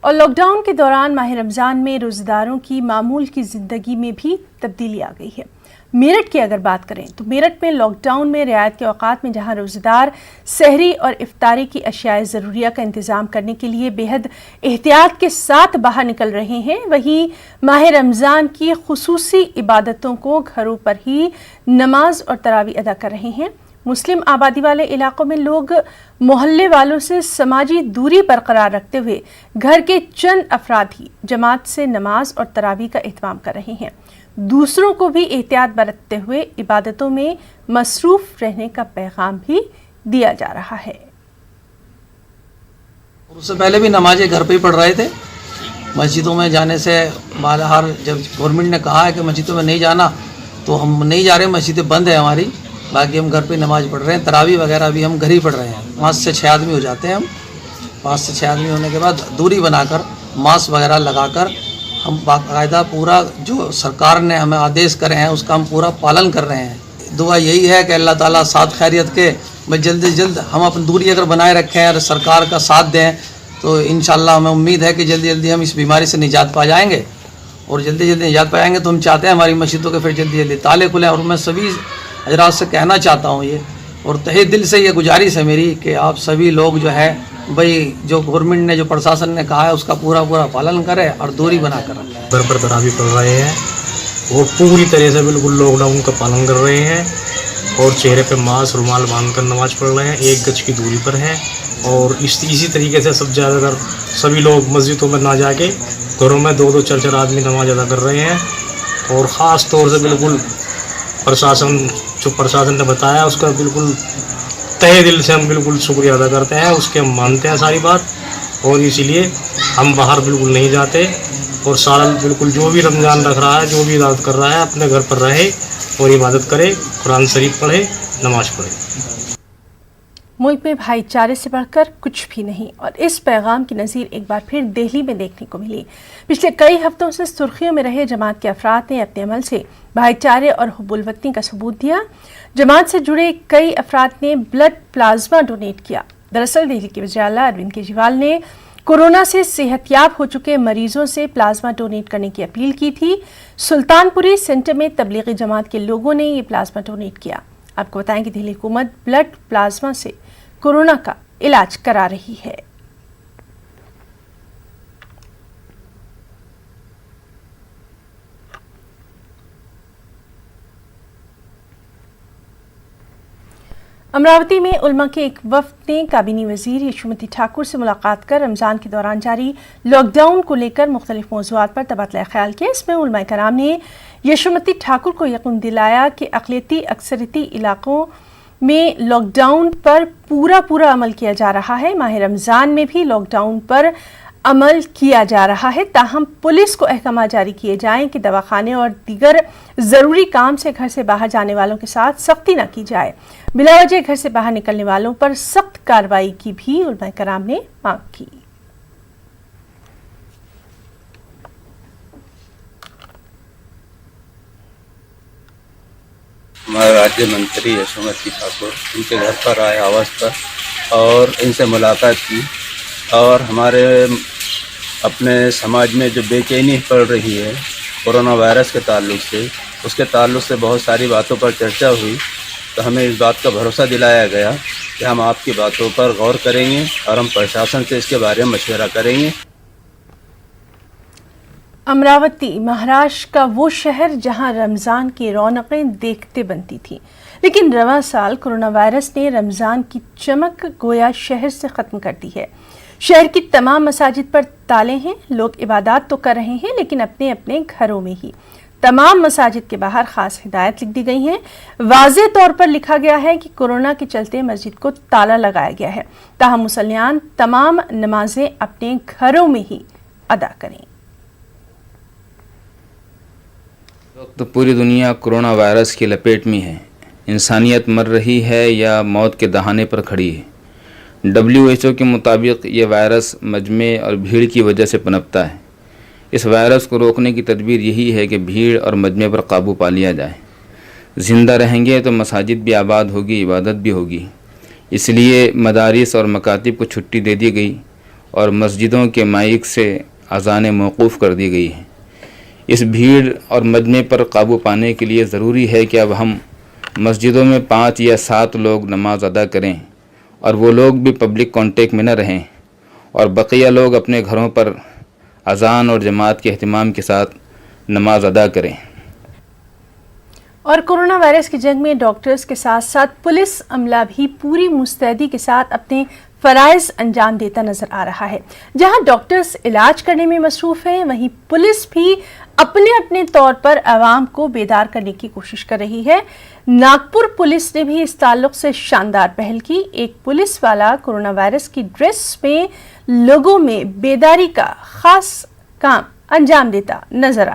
اور lock down کے دوران ماہ رمضان میں روزداروں کی معمول کی زندگی میں بھی تبدیلی آ گئی ہے۔ میرٹھ کی اگر بات کریں تو میرٹھ میں لاک ڈاؤن میں رعایت کے اوقات میں جہاں روزدار سحری اور افطاری کی اشیاء ضروریہ کا انتظام کرنے کے لیے بے حد احتیاط کے ساتھ باہر نکل رہے ہیں، وہیں ماہ رمضان کی خصوصی عبادتوں کو گھروں پر ہی نماز اور تراویح ادا کر رہے ہیں۔ مسلم آبادی والے علاقوں میں لوگ محلے والوں سے سماجی دوری برقرار رکھتے ہوئے گھر کے چند افراد ہی جماعت سے نماز اور تراویح کا اہتمام کر رہے ہیں۔ دوسروں کو بھی احتیاط برتتے ہوئے عبادتوں میں مصروف رہنے کا پیغام بھی دیا جا رہا ہے۔ اس سے پہلے بھی نمازیں گھر پہ ہی پڑھ رہے تھے، مسجدوں میں جانے سے باہر جب گورنمنٹ نے کہا ہے کہ مسجدوں میں نہیں جانا تو ہم نہیں جا رہے، مسجدیں بند ہیں ہماری، باقی ہم گھر پہ نماز پڑھ رہے ہیں۔ تراویح وغیرہ بھی ہم گھر ہی پڑھ رہے ہیں۔ 5 سے 6 آدمی ہو جاتے ہیں ہم، 5 سے 6 آدمی ہونے کے بعد دوری بنا کر ماسک وغیرہ لگا کر ہم باقاعدہ پورا جو سرکار نے ہمیں آدیش کرے ہیں اس کا ہم پورا پالن کر رہے ہیں۔ دعا یہی ہے کہ اللہ تعالیٰ ساتھ خیریت کے جلد سے جلد ہم اپنی دوری اگر بنائے رکھیں اور سرکار کا ساتھ دیں تو انشاءاللہ ہمیں امید ہے کہ جلدی جلدی ہم اس بیماری سے نجات پا جائیں گے، اور جلدی جلدی نجات پائیں گے تو ہم چاہتے ہیں ہماری مسجدوں کے پھر جلدی جلدی تالے کھلیں۔ اور میں سبھی حضرات سے کہنا چاہتا ہوں یہ، اور تہہ دل سے یہ گزارش ہے میری کہ آپ سبھی لوگ جو ہے بھائی جو گورنمنٹ نے جو پرشاسن نے کہا ہے اس کا پورا پالن کرے اور دوری بنا کر رکھیں۔ گھر پر تراویح پڑھ رہے ہیں، وہ پوری طرح سے بالکل لاک ڈاؤن کا پالن کر رہے ہیں، اور چہرے پہ ماسک رومال باندھ کر نماز پڑھ رہے ہیں، 1 گز کی دوری پر ہیں۔ اور اسی طریقے سے زیادہ تر سبھی لوگ مسجدوں میں نہ جا کے گھروں میں 2-2 4-4 آدمی نماز ادا کر رہے ہیں۔ اور خاص طور سے بالکل پرشاسن نے بتایا اس کا بالکل تہہ دل سے ہم بالکل شکریہ ادا کرتے ہیں، اس کے ہم مانتے ہیں ساری بات، اور اسی لیے ہم باہر بالکل نہیں جاتے، اور سارا بالکل جو بھی رمضان رکھ رہا ہے، جو بھی عبادت کر رہا ہے اپنے گھر پر رہے اور عبادت کرے، قرآن شریف پڑھے، نماز پڑھے۔ ملک میں بھائی چارے سے بڑھ کر کچھ بھی نہیں، اور اس پیغام کی نظیر ایک بار پھر دہلی میں دیکھنے کو ملی۔ پچھلے کئی ہفتوں سے سرخیوں میں رہے جماعت کے افراد نے اپنے عمل سے بھائی چارے اور حب الوطنی کا ثبوت دیا۔ جماعت سے جڑے کئی افراد نے بلڈ پلازما ڈونیٹ کیا۔ دراصل دہلی کے وزیر اعلیٰ اروند کیجریوال نے کورونا سے صحت یاب ہو چکے مریضوں سے پلازما ڈونیٹ کرنے کی اپیل کی تھی۔ سلطان پوری سینٹر میں تبلیغی جماعت کے لوگوں نے یہ پلازما ڈونیٹ کیا۔ آپ کو بتائیں کہ دہلی حکومت بلڈ پلازما سے کورونا کا علاج کرا رہی ہے۔ امراوتی میں علماء کے ایک وفد نے کابینی وزیر یشومتی ٹھاکر سے ملاقات کر رمضان کے دوران جاری لاک ڈاؤن کو لے کر مختلف موضوعات پر تبادلہ خیال کیا۔ اس میں علماء کرام نے یشومتی ٹھاکر کو یقین دلایا کہ اقلیتی اکثریتی علاقوں میں لاک ڈاؤن پر پورا عمل کیا جا رہا ہے۔ ماہ رمضان میں بھی لاک ڈاؤن پر عمل کیا جا رہا ہے، تاہم پولیس کو احکامات جاری کیے جائیں کہ دواخانے اور دیگر ضروری کام سے گھر سے باہر جانے والوں کے ساتھ سختی نہ کی جائے۔ بلا وجہ گھر سے باہر نکلنے والوں پر سخت کارروائی کی بھی علماء کرام نے مانگ کی۔ ہمارے راجیہ منتری یشومتی ٹھاکر ان کے گھر پر آئے آواز پر اور ان سے ملاقات کی، اور ہمارے اپنے سماج میں جو بے چینی پڑ رہی ہے کورونا وائرس کے تعلق سے، اس کے تعلق سے بہت ساری باتوں پر چرچا ہوئی، تو ہمیں اس بات کا بھروسہ دلایا گیا کہ ہم آپ کی باتوں پر غور کریں گے اور ہم پرشاسن سے اس کے بارے میں مشورہ کریں گے۔ امراوتی مہاراشٹر کا وہ شہر جہاں رمضان کی رونقیں دیکھتے بنتی تھیں، لیکن رواں سال کورونا وائرس نے رمضان کی چمک گویا شہر سے ختم کر دی ہے۔ شہر کی تمام مساجد پر تالے ہیں، لوگ عبادات تو کر رہے ہیں لیکن اپنے اپنے گھروں میں ہی۔ تمام مساجد کے باہر خاص ہدایت لکھ دی گئی ہیں۔ واضح طور پر لکھا گیا ہے کہ کورونا کے چلتے مسجد کو تالا لگایا گیا ہے، تاہم مصلیان تمام نمازیں اپنے گھروں میں ہی ادا کریں۔ تو پوری دنیا کورونا وائرس کی لپیٹ میں ہے، انسانیت مر رہی ہے یا موت کے دہانے پر کھڑی ہے۔ WHO کے مطابق یہ وائرس مجمع اور بھیڑ کی وجہ سے پنپتا ہے۔ اس وائرس کو روکنے کی تدبیر یہی ہے کہ بھیڑ اور مجمع پر قابو پا لیا جائے۔ زندہ رہیں گے تو مساجد بھی آباد ہوگی، عبادت بھی ہوگی۔ اس لیے مدارس اور مکاتب کو چھٹی دے دی گئی اور مسجدوں کے مائک سے اذانیں موقوف کر دی گئی ہیں۔ اس بھیڑ اور مجمع پر قابو پانے کے لیے ضروری ہے کہ اب ہم مسجدوں میں 5 یا 7 لوگ نماز ادا کریں اور وہ لوگ بھی پبلک کانٹیکٹ میں نہ رہیں، اور بقیہ لوگ اپنے گھروں پر اذان اور جماعت کے اہتمام کے ساتھ نماز ادا کریں۔ اور کورونا وائرس کی جنگ میں ڈاکٹرز کے ساتھ ساتھ پولیس عملہ بھی پوری مستعدی کے ساتھ اپنے فرائض انجام دیتا نظر آ رہا ہے۔ جہاں ڈاکٹرز علاج کرنے میں مصروف ہیں، وہیں پولیس بھی اپنے اپنے طور پر عوام کو بیدار کرنے کی کوشش کر رہی ہے۔ ناگپور پولیس نے بھی اس تعلق سے شاندار پہل کی۔ ایک پولیس والا کورونا وائرس کی ڈریس میں لوگوں میں بیداری کا خاص کام انجام دیتا نظر آیا۔